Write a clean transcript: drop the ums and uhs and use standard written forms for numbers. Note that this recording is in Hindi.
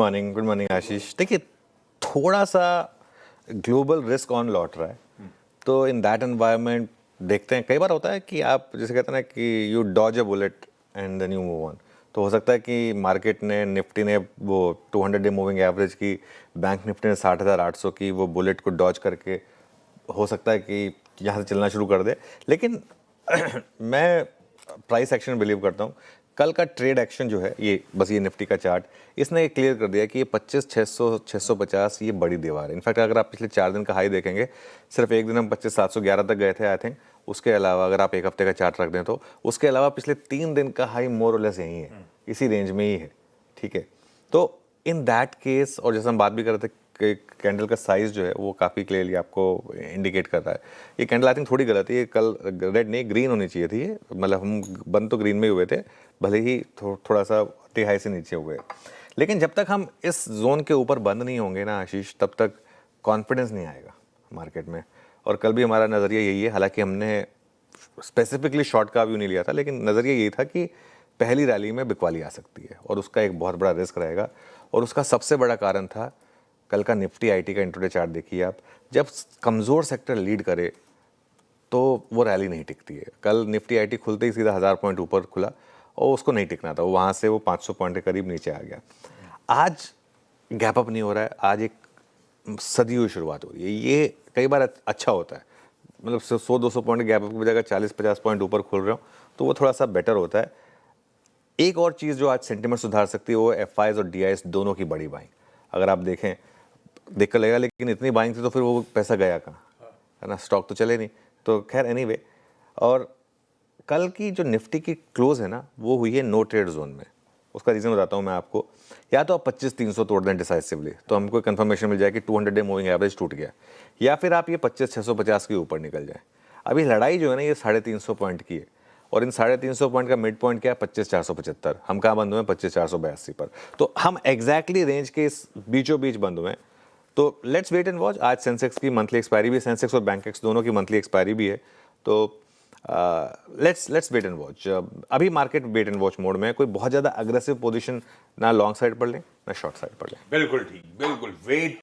गुड मॉर्निंग आशीष। देखिए, थोड़ा सा ग्लोबल रिस्क ऑन लौट रहा है, तो इन दैट एनवायरनमेंट देखते हैं। कई बार होता है कि आप जैसे कहते हैं ना कि you dodge a bullet and then you move on. तो हो सकता है कि मार्केट ने, निफ्टी ने वो 200 डे मूविंग एवरेज की, बैंक निफ्टी ने 60,800 की वो बुलेट को डॉज करके हो सकता है कि यहाँ से चलना शुरू कर दे। लेकिन मैं प्राइस एक्शन बिलीव करता हूँ। कल का ट्रेड एक्शन जो है, ये बस ये निफ्टी का चार्ट, इसने क्लियर कर दिया कि ये 25,600 650 ये बड़ी दीवार है। इनफैक्ट अगर आप पिछले 4 दिन का हाई देखेंगे, सिर्फ एक दिन हम 25,711 तक गए थे आई थिंक। उसके अलावा अगर आप एक हफ्ते का चार्ट रख दें तो उसके अलावा पिछले 3 दिन का हाई मोर और लेस यही है, इसी रेंज में ही है। ठीक है, तो इन दैट केस, और जैसे हम बात भी कर रहे थे, कैंडल का साइज जो है वो काफ़ी क्लियरली आपको इंडिकेट कर रहा है। ये कैंडल आई थिंक थोड़ी गलत है, ये कल रेड नहीं ग्रीन होनी चाहिए थी। ये मतलब हम बंद तो ग्रीन में ही हुए थे, भले ही थोड़ा सा तिहाई से नीचे हुए। लेकिन जब तक हम इस जोन के ऊपर बंद नहीं होंगे ना आशीष, तब तक कॉन्फिडेंस नहीं आएगा मार्केट में। और कल भी हमारा नज़रिया यही है, हालांकि हमने स्पेसिफिकली शॉर्ट का व्यू नहीं लिया था, लेकिन नज़रिया यही था कि पहली रैली में बिकवाली आ सकती है और उसका एक बहुत बड़ा रिस्क रहेगा। और उसका सबसे बड़ा कारण था कल का निफ्टी आईटी का इंट्राडे चार्ट। देखिए आप, जब कमज़ोर सेक्टर लीड करे तो वो रैली नहीं टिकती है। कल निफ्टी आईटी खुलते ही सीधा 1000 पॉइंट ऊपर खुला और उसको नहीं टिकना था, वहाँ से वो 500 पॉइंट के करीब नीचे आ गया। आज गैप अप नहीं हो रहा है, आज एक सदी हुई शुरुआत हो रही है। ये कई बार अच्छा होता है, मतलब 100-200 पॉइंट गैप अप की बजाय 40-50 पॉइंट ऊपर खुल रहे हो तो वो थोड़ा सा बेटर होता है। एक और चीज़ जो आज सेंटिमेंट सुधार सकती है वो एफआईज और डीआईएस दोनों की बड़ी बाइंग। अगर आप देखें, देख कर लगेगा लेकिन इतनी बाइंग थी तो फिर वो पैसा गया कहाँ, है ना, स्टॉक तो चले नहीं। तो खैर एनीवे, और कल की जो निफ्टी की क्लोज है ना, वो हुई है नो ट्रेड जोन में। उसका रीज़न बताता हूँ मैं आपको। या तो आप 25,300 तोड़ दें डिसाइसिवली, तो हमको कंफर्मेशन मिल जाए कि 200 डे मूविंग एवरेज टूट गया, या फिर आप ये 25,650 के ऊपर निकल जाए। अभी लड़ाई जो है ना, ये 350 पॉइंट की है, और इन 350 पॉइंट का मिड पॉइंट क्या है, 25,475। हम कहाँ बंद हुए हैं, 25,482 पर। तो हम एग्जैक्टली रेंज के इस बीचों बीच बंद हुए हैं। तो लेट्स वेट एंड वॉच। आज सेंसेक्स की मंथली एक्सपायरी भी है, सेंसेक्स और बैंकेक्स दोनों की मंथली एक्सपायरी भी है। तो लेट्स वेट एंड वॉच। अभी market wait and watch mode में है। कोई बहुत ज़्यादा अग्रेसिव पोजीशन ना लॉन्ग साइड पर लें ना शॉर्ट साइड पर लें। बिल्कुल ठीक, बिल्कुल वेट